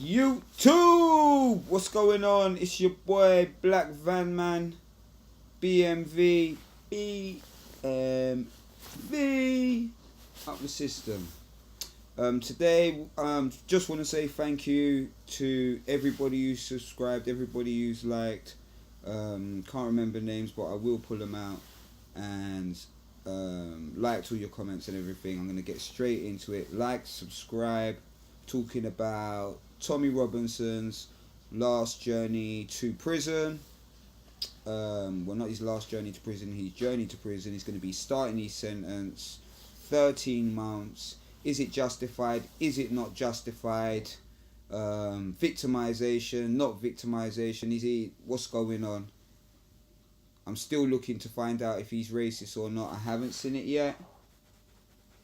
YouTube! What's going on? It's your boy Black Van Man, BMV, BMV, up the system. Today, just want to say thank you to everybody who subscribed, everybody who's liked. Can't remember names, but I will pull them out. And liked all your comments and everything. I'm going to get straight into it. Like, subscribe, talking about Tommy Robinson's last journey to prison. Well, not his last journey to prison, his journey to prison. He's going to be starting his sentence, 13 months. Is it justified? Is it not justified? Victimization, not victimization. Is he? What's going on? I'm still looking to find out if he's racist or not. I haven't seen it yet.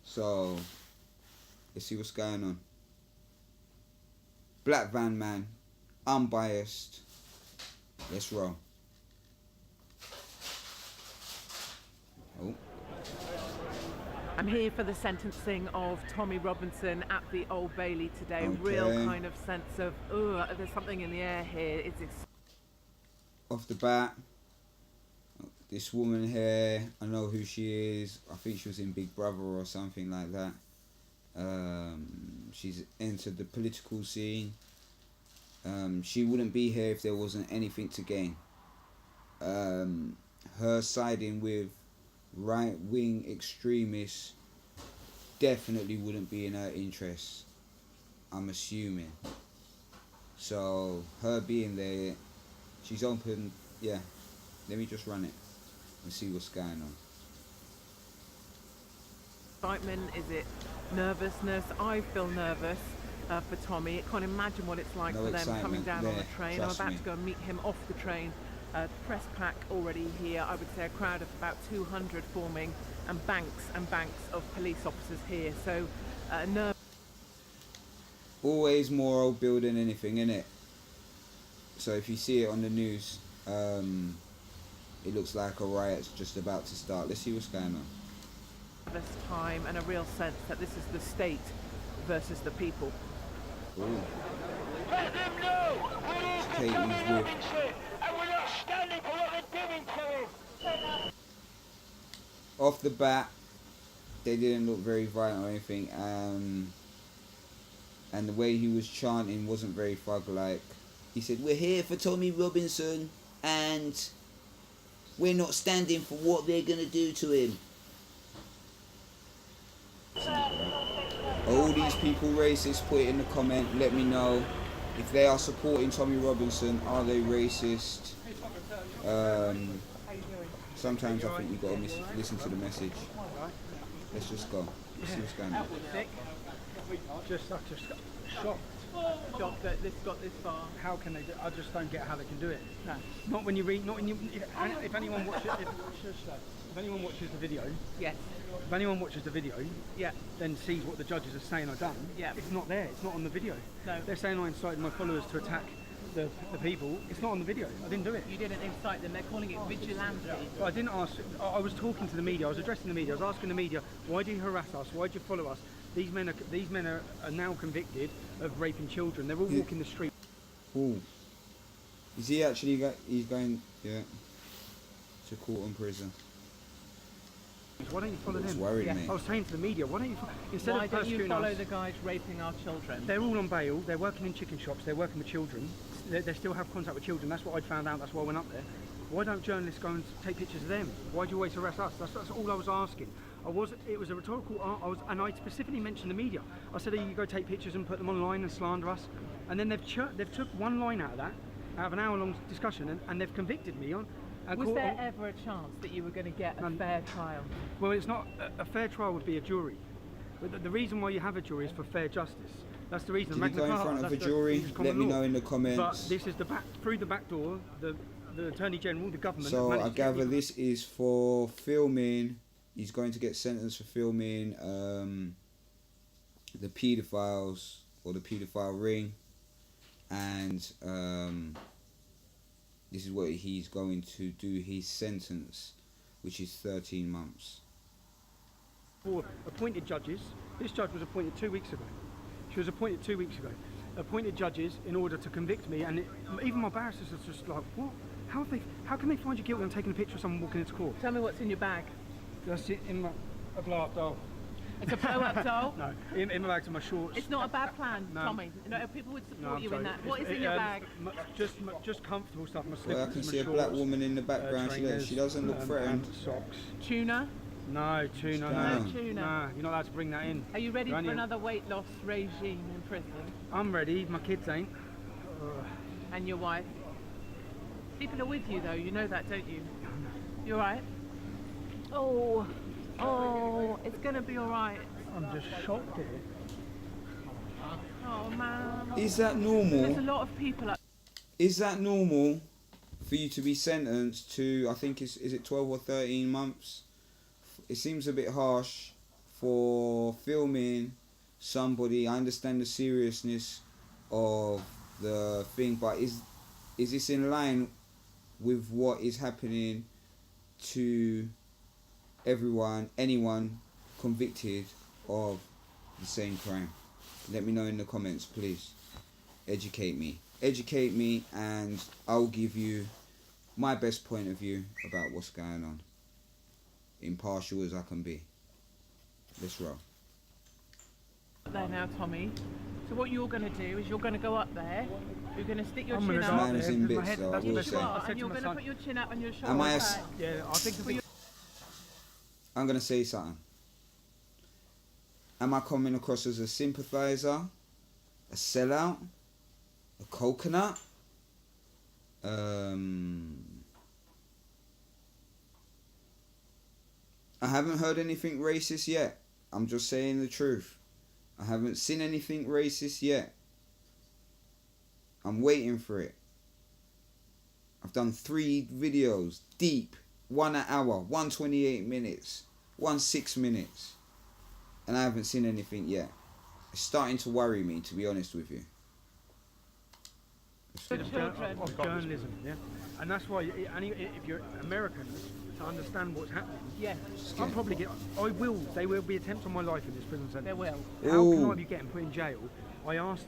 So, let's see what's going on. Black Van Man, unbiased. Let's roll. Oh. I'm here for the sentencing of Tommy Robinson at the Old Bailey today. Okay. Real kind of sense of, there's something in the air here. It's Off the bat, this woman here, I know who she is. I think she was in Big Brother or something like that. She's entered the political scene. She wouldn't be here if there wasn't anything to gain. Her siding with right-wing extremists definitely wouldn't be in her interests, I'm assuming. So her being there, she's open. Yeah, let me just run it and see what's going on. excitement. Is it nervousness? I feel nervous for Tommy. I can't imagine what it's like for them coming down on the train. I'm about to go and meet him off the train. Press pack already here. I would say a crowd of about 200 forming, and banks of police officers here. So Always more old building anything, innit? So if you see it on the news, it looks like a riot's just about to start. Let's see what's going on. This time, and a real sense that this is the state versus the people. Ooh. Let them know we're Katie's here for Tommy with- Robinson and we're not standing for what they're doing to him. Off the bat, they didn't look very violent or anything, and the way he was chanting wasn't very thug-like. He said, "We're here for Tommy Robinson, and we're not standing for what they're gonna do to him." All these people racist, put it in the comment, let me know if they are supporting Tommy Robinson. Are they racist? Sometimes I think you gotta listen to the message. Let's just go. Let's see what's going on. Just shocked. Shocked that this got this far. How can they do? I just don't get how they can do it. No. Not when you read. Not when you. If anyone watches. If anyone watches the video. Yes. If anyone watches the video. Yeah. Then sees what the judges are saying I've done. Yeah. It's not there. It's not on the video. No. They're saying I incited my followers to attack the people. It's not on the video. I didn't do it. You didn't incite them. They're calling it vigilante. But I didn't ask. I was talking to the media. I was addressing the media. I was asking the media, why do you harass us? Why do you follow us? These men are now convicted of raping children. They're all walking the street. Ooh. Is he actually he's going to court and prison? Why don't you follow It's them? worried Yeah. me. I was saying to the media, why don't you instead Why of don't you persecuting follow us? the guys raping our children? They're all on bail. They're working in chicken shops. They're working with children. They still have contact with children. That's what I found out. That's why I went up there. Why don't journalists go and take pictures of them? Why do you always harass us? That's all I was asking. It was a rhetorical. And I specifically mentioned the media. I said, you go take pictures and put them online and slander us. And then they've took one line out of that, out of an hour-long discussion, and they've convicted me on. Was there ever a chance that you were going to get a fair trial? Well, it's not. A fair trial would be a jury. But the reason why you have a jury is for fair justice. That's the reason. Did you go in front of a jury? Let me know in the comments. But this is through the back door. The Attorney General, the government. So I gather this is for filming. He's going to get sentenced for filming the paedophiles or the paedophile ring, and this is what he's going to do. His sentence, which is 13 months. For appointed judges, this judge was appointed 2 weeks ago. She was appointed 2 weeks ago. appointed judges in order to convict me, and even my barristers are just like, what? How can they find you guilty on taking a picture of someone walking into court? Tell me what's in your bag. That's it, in a blow-up doll. It's a blow-up doll? No, in my bags are my shorts. It's not a bad plan, No. Tommy. You know, people would support you sorry. in that. What is in your bag? Just comfortable stuff. My slippers, Well, I can my see a shorts, black woman in the background. She doesn't look threatened. and socks. Tuna? No, tuna, No no. tuna. Nah, you're not allowed to bring that in. Are you ready for Onion. another weight loss regime in prison? I'm ready, my kids ain't. And your wife? People are with you though, you know that, don't you? You alright? Oh, it's gonna be alright. I'm just shocked here. Oh man. Is that There's a normal? lot of people up. Is that normal for you to be sentenced to, I think is it 12 or 13 months? It seems a bit harsh for filming somebody. I understand the seriousness of the thing, but is this in line with what is happening to anyone convicted of the same crime? Let me know in the comments, please. Educate me, and I'll give you my best point of view about what's going on, impartial as I can be. Let's roll. There now, Tommy. So what you're going to do is you're going to go up there. You're going to stick your I'm chin gonna up. go Man up is there in with my bits, head. though, I That's will what say. I And said to you're my going to son. put your chin up on your shoulder. Am I Yeah, I think I'm gonna say something. Am I coming across as a sympathizer, a sellout, a coconut? I haven't heard anything racist yet. I'm just saying the truth. I haven't seen anything racist yet. I'm waiting for it. I've done 3 videos, deep, 1 an hour, 1:28 minutes, 1:06 minutes, and I haven't seen anything yet. It's starting to worry me, to be honest with you. of journalism, yeah, and that's why if you're American, to understand what's happening, Yes, they will be attempts on my life in this prison there sentence. will. How can Ooh. I be getting put in jail? I asked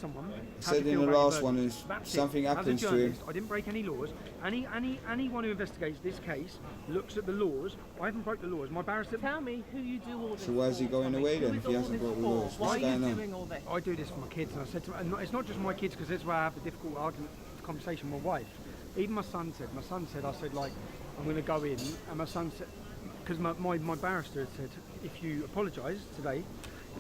someone. how Said do you in feel the about last your one verdict? is That's it. something As a happens to him. journalist, I didn't break any laws. Anyone who investigates this case looks at the laws. I haven't broke the laws. My barrister. Tell me who you do all this So why is he for, going Tommy. away Who then is if he all hasn't this broke the for? laws? Why What's are you going on? doing all this? I do this for my kids, and I said to them, and it's not just my kids, because this is where I have a difficult argument, conversation with my wife. Even my son said, I said, like, I'm going to go in, and my son said, because my barrister said, if you apologise today,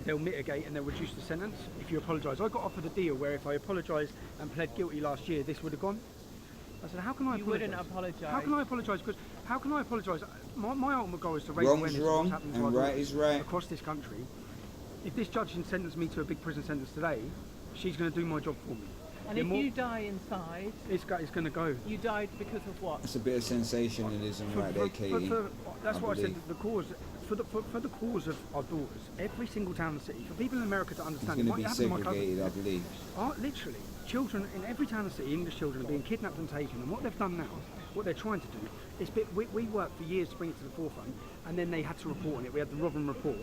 they'll mitigate and they'll reduce the sentence. If you apologise, I got offered a deal where if I apologised and pled guilty last year, this would have gone. I said, how can I You apologise? wouldn't apologise. How can I apologise? Because how can I apologise? My ultimate goal is to raise Wrong's awareness of wrong what's happening to and our right daughters is right. across this country. If this judge can sentence me to a big prison sentence today, she's going to do my job for me. And if you die inside, It's going to go. you died because of what? That's a bit of sensationalism right there, Katie. That's I what I said. believe. The cause for the cause of our daughters, every single town and city. For people in America to It's understand, going it to be might happen to my segregated, I cousins. believe. Literally, children in every town and city, English children, are being kidnapped and taken. And what they've done now, what they're trying to do, is we worked for years to bring it to the forefront, and then they had to report on it. We had the Rotherham report.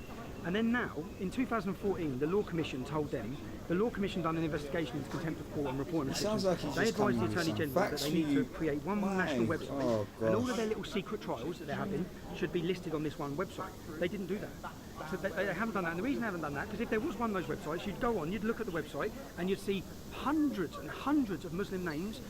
And then now, in 2014, the Law Commission told them, the Law Commission done an investigation into contempt of court and reporting It sounds like he's they just advised the coming with Attorney some General that facts they for need you. to create one Why? national website, Oh, and all gosh. of their little secret trials that they're having should be listed on this one website. They didn't do that. So they haven't done that, and the reason they haven't done that, because if there was one of those websites, you'd go on, you'd look at the website, and you'd see hundreds and hundreds of Muslim names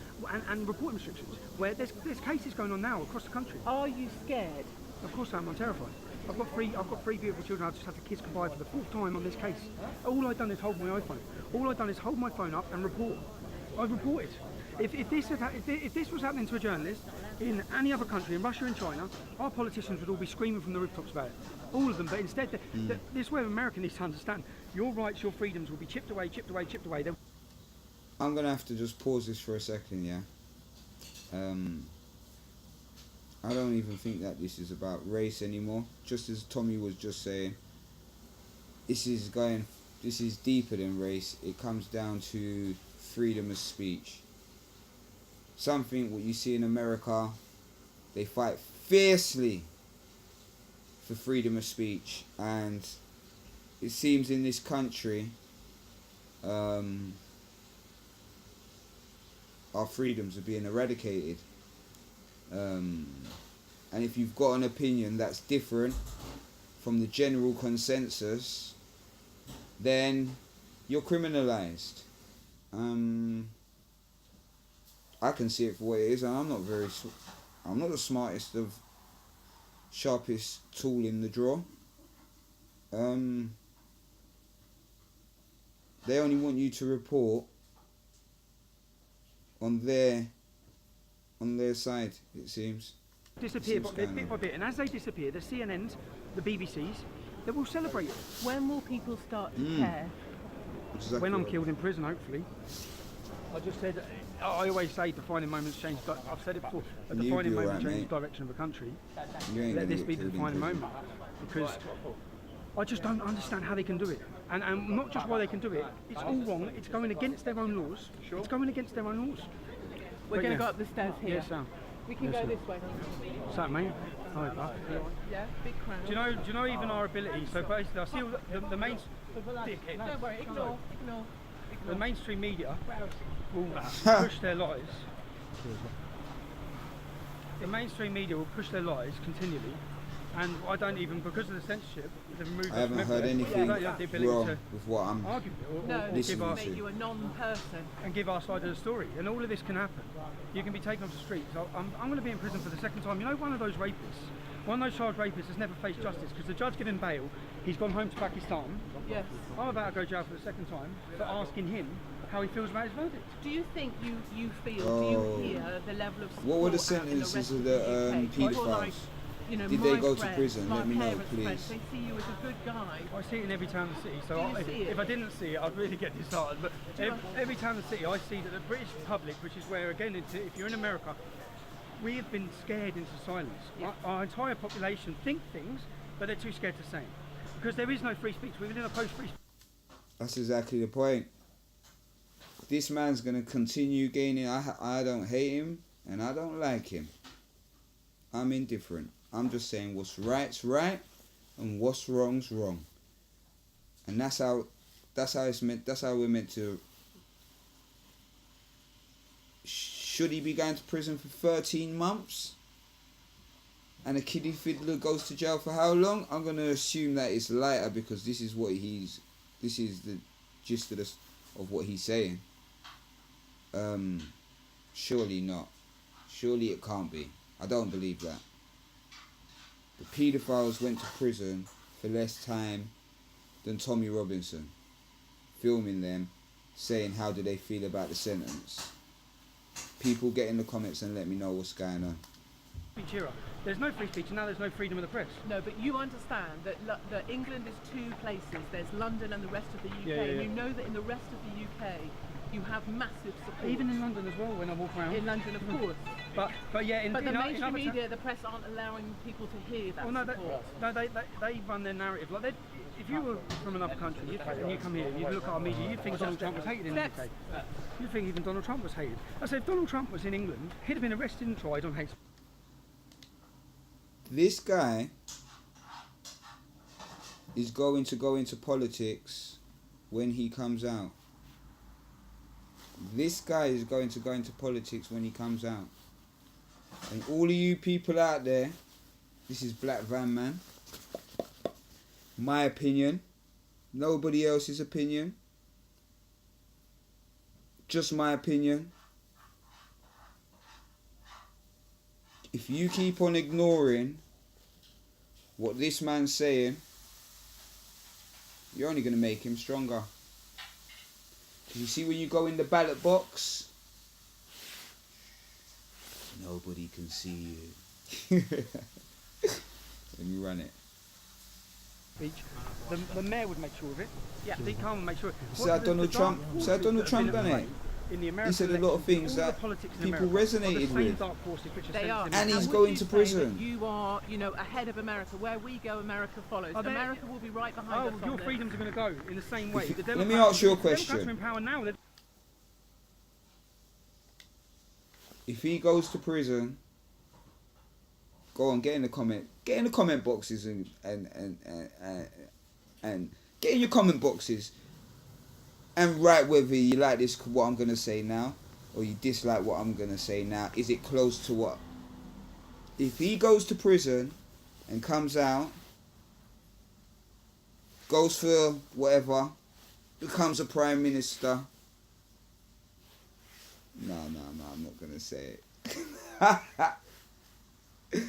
and reporting restrictions, where there's cases going on now across the country. Are you scared? Of course I'm terrified. I've got three beautiful children. I've just had to kiss goodbye for the 4th time on this case. All I've done is hold my iPhone. All I've done is hold my phone up and report. I've reported. If this was happening to a journalist in any other country, in Russia and China, our politicians would all be screaming from the rooftops about it. All of them. But instead, this way America needs to understand. Your rights, your freedoms will be chipped away, chipped away, chipped away. I'm going to have to just pause this for a second, yeah? I don't even think that this is about race anymore. Just as Tommy was just saying, this is deeper than race. It comes down to freedom of speech. Something what you see in America, they fight fiercely for freedom of speech, and it seems in this country, our freedoms are being eradicated. And if you've got an opinion that's different from the general consensus, then you're criminalized. I can see it for what it is, and I'm not the smartest of sharpest tool in the drawer. They only want you to report on their side, it seems. Disappear bit by bit, and as they disappear, the CNNs, the BBCs, they will celebrate it. When will people start to care? Exactly. When I'm killed in prison, hopefully. I just said, I always say defining moments change, I've said it before, a defining moment changes the direction of a country. Let this be the defining moment, because I just don't understand how they can do it. And not just why they can do it, it's all wrong, it's going against their own laws. Sure. It's going against their own laws. We're going to go up the stairs here. Yes, Sam. We can go this way. What's that, mate? Hi, bud. Yeah, big crowd. Do you know even our ability? So basically, I see all the main. Don't worry, ignore. The mainstream media will push their lies. The mainstream media will push their lies continually, and I don't even, because of the censorship, they've removed. I haven't heard anything wrong with what I'm argue no, this will make you a non-person and give our side of the story. And all of this can happen. You can be taken off the streets. I'm going to be in prison for the second time. You know, one of those charged rapists has never faced justice because the judge gave him bail. He's gone home to Pakistan. Yes. I'm about to go to jail for the second time for asking him how he feels about his verdict. Do you think you feel, do you hear the level of support? What were the sentences of the paedophiles? Did they go to prison? Let me know, please. Friends, they see you as a good guy. I see it in every town and city, so if I didn't see it, I'd really get disheartened. But every town and city, I see that the British public, which is where, again, if you're in America, we have been scared into silence. Yeah. Our entire population think things, but they're too scared to say it. Because there is no free speech. We live in a post-free speech. That's exactly the point. This man's going to continue gaining. I don't hate him, and I don't like him. I'm indifferent. I'm just saying what's right's right and what's wrong's wrong. And that's how it's meant. That's how we're meant to. Should he be going to prison for 13 months? And a kiddie fiddler goes to jail for how long? I'm gonna assume that it's lighter because this is the gist of what he's saying. Surely not. Surely it can't be. I don't believe that. The paedophiles went to prison for less time than Tommy Robinson, filming them, saying how do they feel about the sentence. People get in the comments and let me know what's going on. There's no free speech and now there's no freedom of the press. No, but you understand that England is two places. There's London and the rest of the UK. Yeah. And you know that in the rest of the UK you have massive support. Even in London as well when I walk around. In London, of course. But yeah, the mainstream media, the press aren't allowing people to hear that support. They run their narrative. Like if you were from another country and you come here and you look at our media, you'd think Donald Trump was hated in the UK. You'd think even Donald Trump was hated. I said if Donald Trump was in England, he'd have been arrested and tried on hate. This guy is going to go into politics when he comes out. This guy is going to go into politics when he comes out. And all of you people out there, this is Black Van Man. My opinion. Nobody else's opinion. Just my opinion. If you keep on ignoring what this man's saying, you're only going to make him stronger. You see when you go in the ballot box, nobody can see you. When you run it. The mayor would make sure of it. Yeah. The Khan would make sure. See how Donald Trump done it? In the he said a lot of things that people resonated with. They are. And he's going to prison. You are, ahead of America. Where we go, America follows. America will be right behind us. Your freedoms are going to go in the same way. Let me ask you a question. Democrats are in power now. If he goes to prison, go on, get in the comment boxes and get in your comment boxes and write whether you like this, what I'm gonna say now, or you dislike what I'm gonna say now, is it close to what? If he goes to prison and comes out, goes for whatever, becomes a prime minister. No, I'm not gonna say it.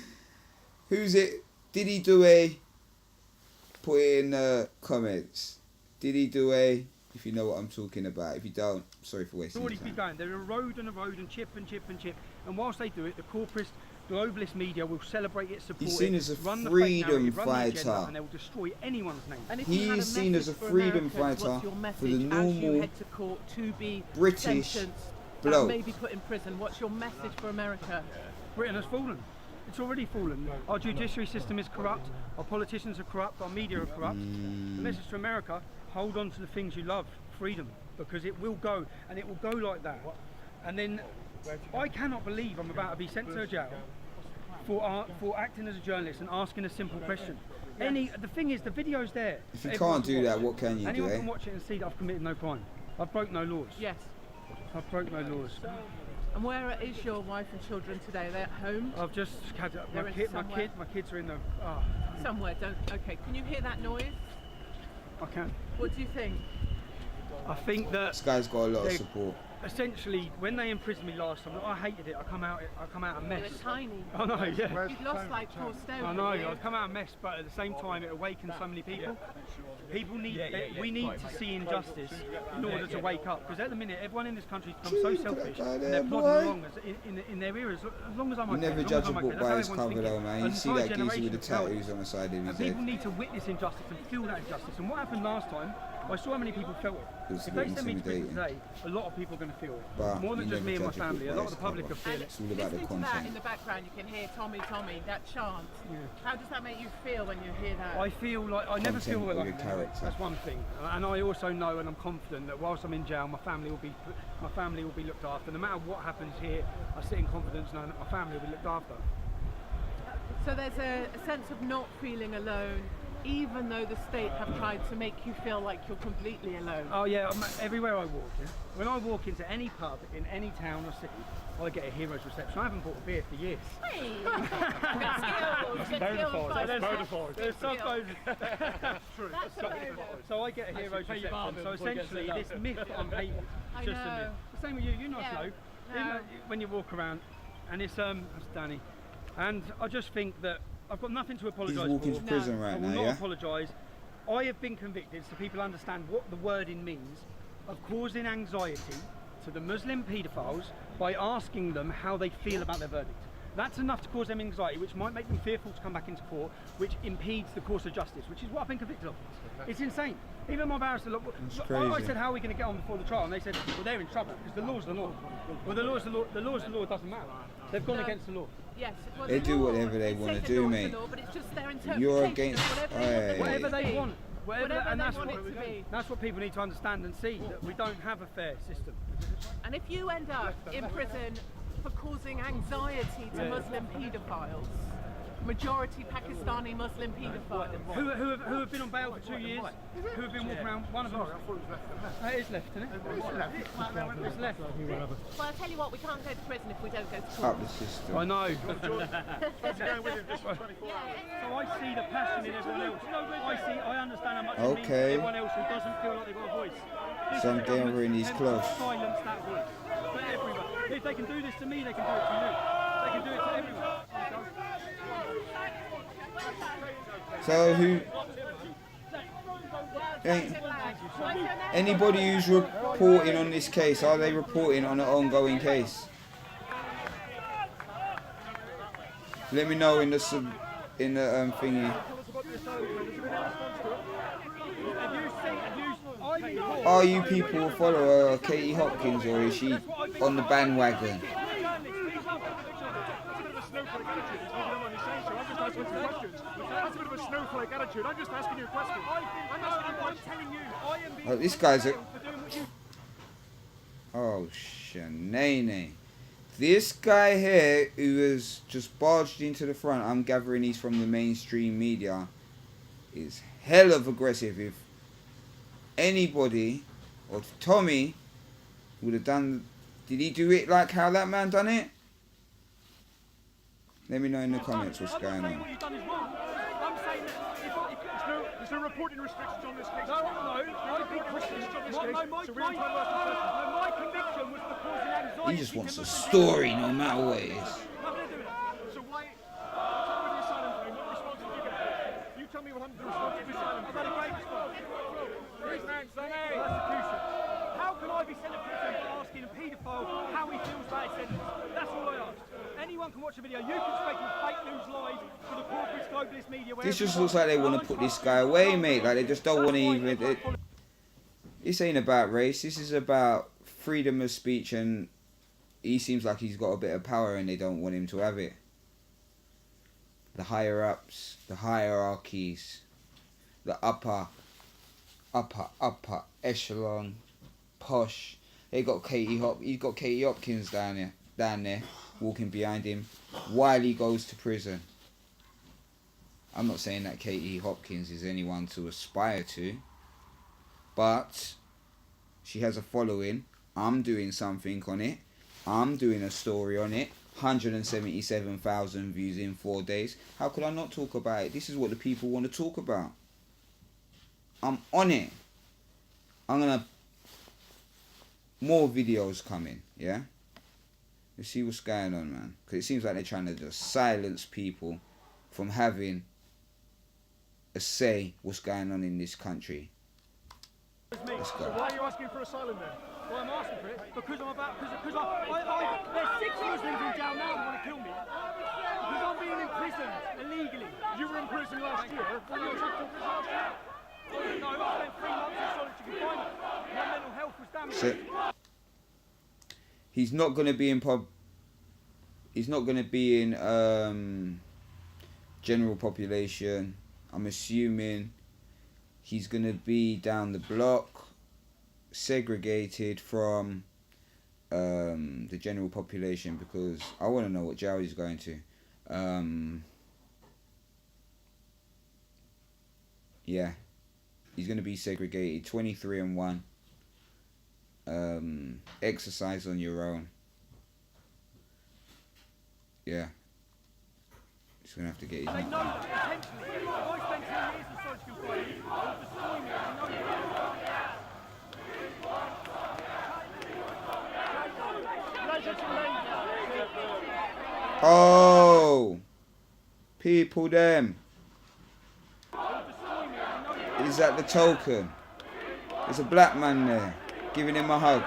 Who's it? Did he do a? Put it in the comments. Did he do a? If you know what I'm talking about. If you don't, sorry for wasting your time. Keep going. They're erode and chip and chip and chip. And whilst they do it, the corporate, globalist media will celebrate it, support it. He's seen as a run the freedom fake narrative, run the agenda, fighter. and they will destroy anyone's name. And if you had a He's seen as a message for freedom Americans, fighter what's your message for the as you normal head to court to be British sentenced bloke. and maybe put in prison? What's your message for America? Britain has fallen. It's already fallen. Our judiciary system is corrupt. Our politicians are corrupt. Our media are corrupt. The message to America: hold on to the things you love, freedom, because it will go, and it will go like that. And then I cannot believe I'm about to be sent to jail for acting as a journalist and asking a simple question. The thing is, the video's there. If you can't do that, what can you do? Anyone can watch it and see that I've committed no crime. I've broke no laws. Yes. I've broke no laws. And where is your wife and children today? They're at home? I've just had my kids are in the. Somewhere. Okay. Can you hear that noise? I can. What do you think? I think that This guy's got a lot of support. Essentially, when they imprisoned me last time, I hated it. I come out a mess. You were tiny. I know, yeah. You've lost like 4 stone. I know. I come out a mess, but at the same time, it awakens so many people. We need to see injustice in order to wake up. Because at the minute, everyone in this country has become so selfish, and they're plodding along in their eras. As long as I'm okay. You never judge a book by its cover, though, man. You see that geezer with the tattoos on the side of his head. People need to witness injustice and feel that injustice. And what happened last time, I saw how many people felt it. If they send me to prison today, a lot of people are going to feel it. But more than just me and my family. A lot of the public will feel it. It's all about the Listening to that in content. the background, you can hear Tommy, Tommy, that chant. Yeah. How does that make you feel when you hear that? I feel like I never feel Content of like your character. that's one thing, and I also know and I'm confident that whilst I'm in jail, my family will be looked after. No matter what happens here, I sit in confidence knowing that my family will be looked after. So there's a sense of not feeling alone, even though the state have tried to make you feel like you're completely alone. Oh yeah, everywhere I walk. Yeah? When I walk into any pub in any town or city, I get a hero's reception. I haven't bought a beer for years. Hey! Good skills, good skills. There's some bonus. True. That's a bonus. So I get a hero's reception. So essentially, this myth I'm hating is just a myth. The same with you. You know, Flo. No. When you walk around, and it's that's Danny, and I just think that I've got nothing to apologise for. He's walking to prison right I will now, not yeah? apologise. I have been convicted, so people understand what the wording means, of causing anxiety to the Muslim paedophiles by asking them how they feel about their verdict. That's enough to cause them anxiety, which might make them fearful to come back into court, which impedes the course of justice, which is what I've been convicted of. It's insane. Even my barrister, look, I said, how are we going to get on before the trial? And they said, well, they're in trouble, because the law's the law. Well, the law's the law, doesn't matter. They've gone against the law. Yes, well, They the do law, whatever they it want says to the do, law's mate. the law, but it's just their interpretation You're of against Whatever they want. That's what people need to understand and see, that we don't have a fair system. And if you end up in prison for causing anxiety to Muslim paedophiles, majority Pakistani Muslim paedophiles, Who have been on bail for 2 years, who have been walking around, one of them. It is left, isn't it? It's left. well, I'll tell you what, we can't go to prison if we don't go to court. Up the system. I know. So I see the passion in everyone else. I understand how much it means to everyone else who doesn't feel like they've got a voice. Some gamer in his close. Silence that voice. For everyone. If they can do this to me, they can do it to you. They can do it to everyone. So who? Anybody who's reporting on this case, are they reporting on an ongoing case? Let me know in the thingy. Are you people follow Katie Hopkins, or is she on the bandwagon? Snowflake attitude. I'm just asking you a question. I'm telling you. Oh, this guy's a... Oh, Shanane. This guy here who has just barged into the front, I'm gathering he's from the mainstream media, is hell of aggressive. If anybody, or if Tommy would have done Did he do it like how that man done it? Let me know in the comments what's going on. What you've done is wrong. I'm saying that there's no reporting restrictions on this case. No, my conviction was for causing anxiety. He just wants a story no matter what it is. Nothing to do with that. So why, with the asylum claim, what response did you get? You tell me what happened to the response to the asylum claim. I've had a great response. Persecution. How can I be sent to prison for asking a paedophile how he feels about his sentence? That's all I asked. Anyone can watch a video. You can speculate fake news lies for the corporate globalist media. This just looks like they want to put this guy away, mate. Like they just don't want to even. This ain't about race. This is about freedom of speech, and he seems like he's got a bit of power, and they don't want him to have it. The higher ups, the hierarchies, the upper echelon, posh. He's got Katie Hopkins down there, walking behind him while he goes to prison. I'm not saying that Katie Hopkins is anyone to aspire to, but she has a following. I'm doing something on it. I'm doing a story on it. 177,000 views in 4 days. How could I not talk about it? This is what the people want to talk about. I'm on it. I'm gonna... More videos coming, yeah? Let's see what's going on, man. Because it seems like they're trying to just silence people from having a say what's going on in this country. Let's go. So why are you asking for asylum then? Why I'm asking for it? Because there's 6 Muslims in jail now who want to kill me. Because I'm being imprisoned illegally. You were in prison last year. When you were in prison last year? No, I spent 3 months in solitary confinement. My mental health was damaged. He's not gonna be in He's not gonna be in general population. I'm assuming he's gonna be down the block, segregated from the general population, because I want to know what jail he's going to. Yeah, he's gonna be segregated. 23 and 1. Exercise on your own. Yeah. He's gonna have to get his. They know that potentially, if I spend 10 years in solitary confinement, they'll destroy me. Oh, people, them. Is that the token? There's a black man there, giving him a hug.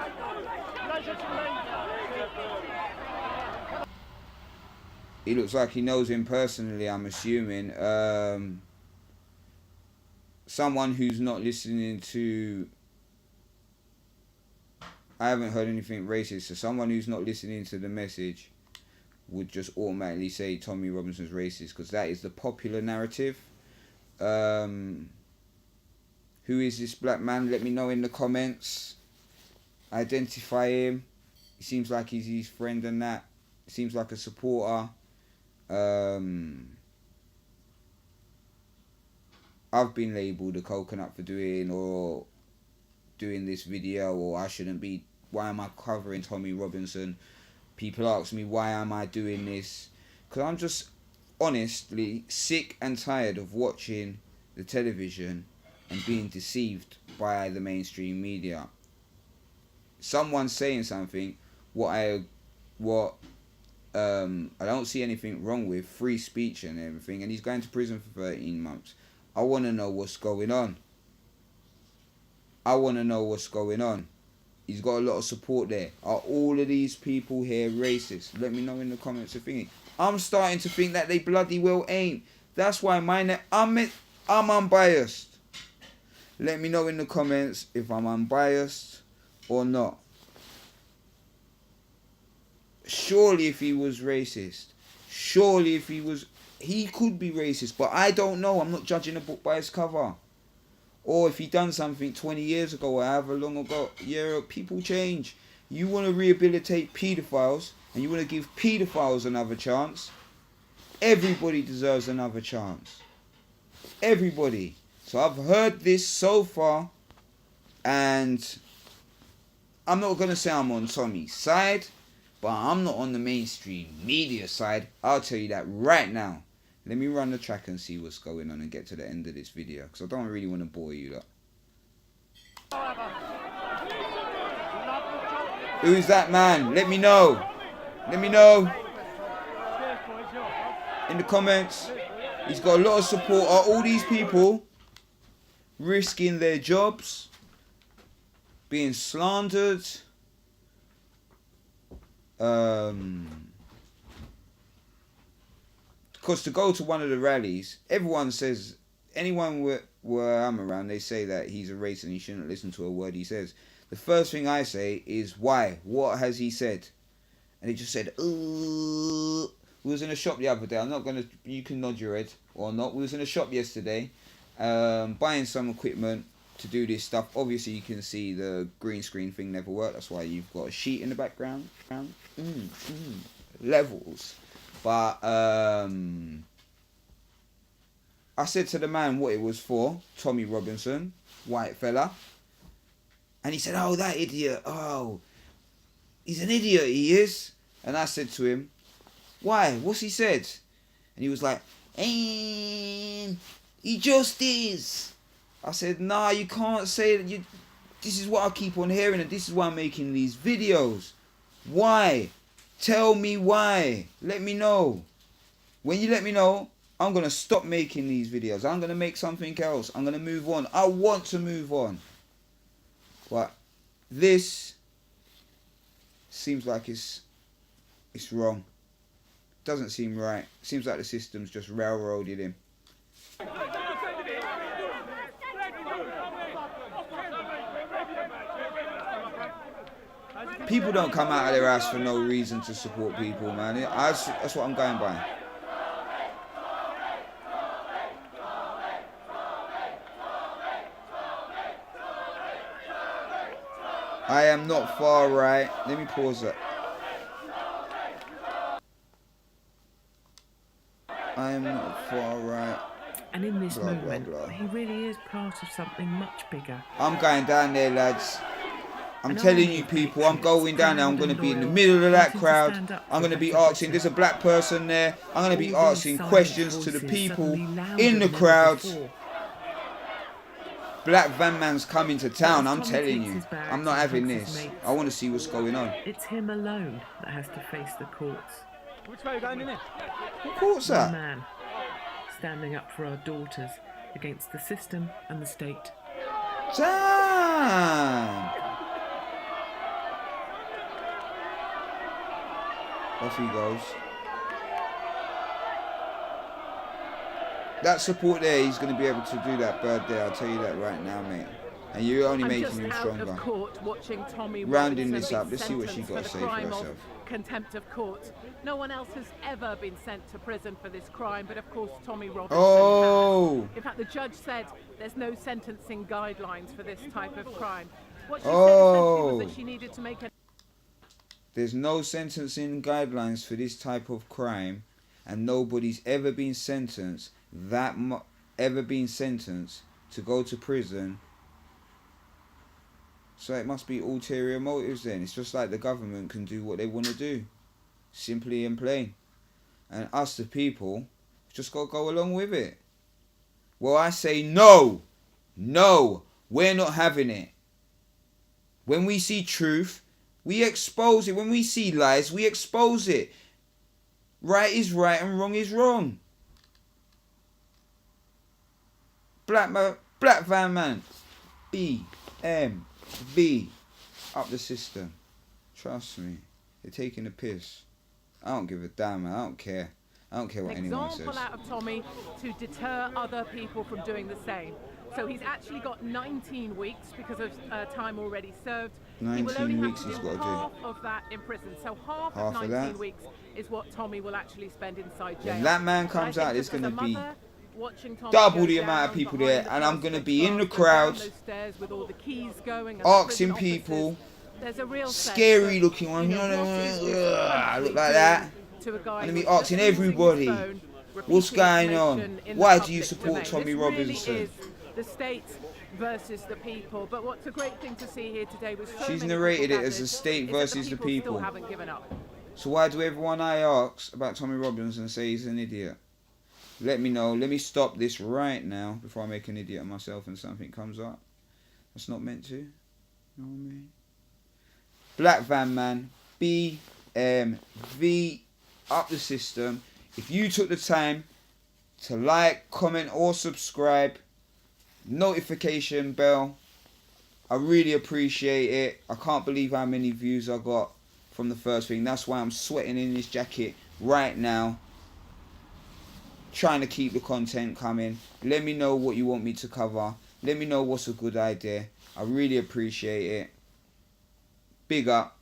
He looks like he knows him personally, I'm assuming. Someone who's not listening to... I haven't heard anything racist, so someone who's not listening to the message would just automatically say Tommy Robinson's racist, because that is the popular narrative. Who is this black man? Let me know in the comments. Identify him. He seems like he's his friend and that. He seems like a supporter. I've been labelled a coconut for doing this video, or I shouldn't be. Why am I covering Tommy Robinson? People ask me, why am I doing this? Because I'm just honestly sick and tired of watching the television and being deceived by the mainstream media. Someone's saying something, I don't see anything wrong with free speech and everything, and he's going to prison for 13 months. I want to know what's going on. He's got a lot of support there. Are all of these people here racist? Let me know in the comments of thinking. I'm starting to think that they bloody well ain't. That's why I'm unbiased. Let me know in the comments if I'm unbiased or not. Surely if he was racist, he could be racist, but I don't know. I'm not judging a book by its cover. Or if he done something 20 years ago or however long ago, yeah, people change. You want to rehabilitate paedophiles and you want to give paedophiles another chance. Everybody deserves another chance. Everybody. So I've heard this so far, and I'm not going to say I'm on Tommy's side, but I'm not on the mainstream media side. I'll tell you that right now. Let me run the track and see what's going on and get to the end of this video, because I don't really want to bore you lot. Who's that man? Let me know. Let me know in the comments. He's got a lot of support. Are all these people risking their jobs, being slandered, because to go to one of the rallies, everyone says, anyone where I'm around, they say that he's a racist and he shouldn't listen to a word he says. The first thing I say is, why? What has he said? And he just said, we was in a shop the other day. I'm not going to, you can nod your head or not. We was in a shop yesterday, buying some equipment to do this stuff. Obviously, you can see the green screen thing never worked. That's why you've got a sheet in the background. Levels. But I said to the man what it was for, Tommy Robinson, white fella. And he said, oh, that idiot. Oh, he's an idiot, he is. And I said to him, why? What's he said? And he was like, he just is. I said, nah, you can't say that. This is what I keep on hearing, and this is why I'm making these videos. Why? Tell me why. Let me know. When you let me know, I'm going to stop making these videos. I'm going to make something else. I'm going to move on. I want to move on. But this seems like it's wrong. Doesn't seem right. Seems like the system's just railroaded him. People don't come out of their ass for no reason to support people, man. That's what I'm going by. I am not far right. Let me pause that. I am not far right. And in this moment, he really is part of something much bigger. I'm going down there, lads. I'm telling you people, I'm going down there. I'm going to be in the middle of that crowd. I'm going to be asking, there's a black person there. I'm going to be asking questions to the people in the crowd. Black van man's coming to town, I'm telling you. I'm not having this. I want to see what's going on. It's him alone that has to face the courts. Which way are you going in there? What court's that? One man standing up for our daughters against the system and the state. Damn! Off he goes. That support there, he's going to be able to do that bird there. I'll tell you that right now, mate. And you're only making him stronger. Rounding this up, let's see what she's got to say for herself. Contempt of court. No one else has ever been sent to prison for this crime, but of course Tommy Robinson has. In fact, the judge said there's no sentencing guidelines for this type of crime. What she said essentially was that she needed to make There's no sentencing guidelines for this type of crime, and nobody's ever been sentenced to go to prison. So it must be ulterior motives then. It's just like the government can do what they want to do. Simply and plain. And us the people just got to go along with it. Well, I say no. No. We're not having it. When we see truth, we expose it. When we see lies, we expose it. Right is right and wrong is wrong. Black van man. BMV. Up the system. Trust me. They're taking the piss. I don't give a damn. I don't care. I don't care what anyone says. Example out of Tommy to deter other people from doing the same. So he's actually got 19 weeks because of time already served. 19 weeks he's got to do. Half of that in prison. So half of 19 weeks is what Tommy will actually spend inside jail. When that man comes out, there's going to be double the amount of people there, and I'm going to be in the crowd asking people, scary looking one, look like that. I'm going to be asking everybody, what's going on? Why do you support Tommy Robinson? The state versus the people. But what's a great thing to see here today was so She's many narrated people it as the state gathered, is that versus the Still people. haven't given up. So why do everyone I ask about Tommy Robinson say he's an idiot? Let me know. Let me stop this right now before I make an idiot of myself and something comes up. That's not meant to. You know what I mean? Black Van Man, BMV, up the system. If you took the time to like, comment or subscribe, notification bell, I really appreciate it. I can't believe how many views I got from the first thing. That's why I'm sweating in this jacket right now, trying to keep the content coming. Let me know what you want me to cover. Let me know what's a good idea. I really appreciate it. Big up.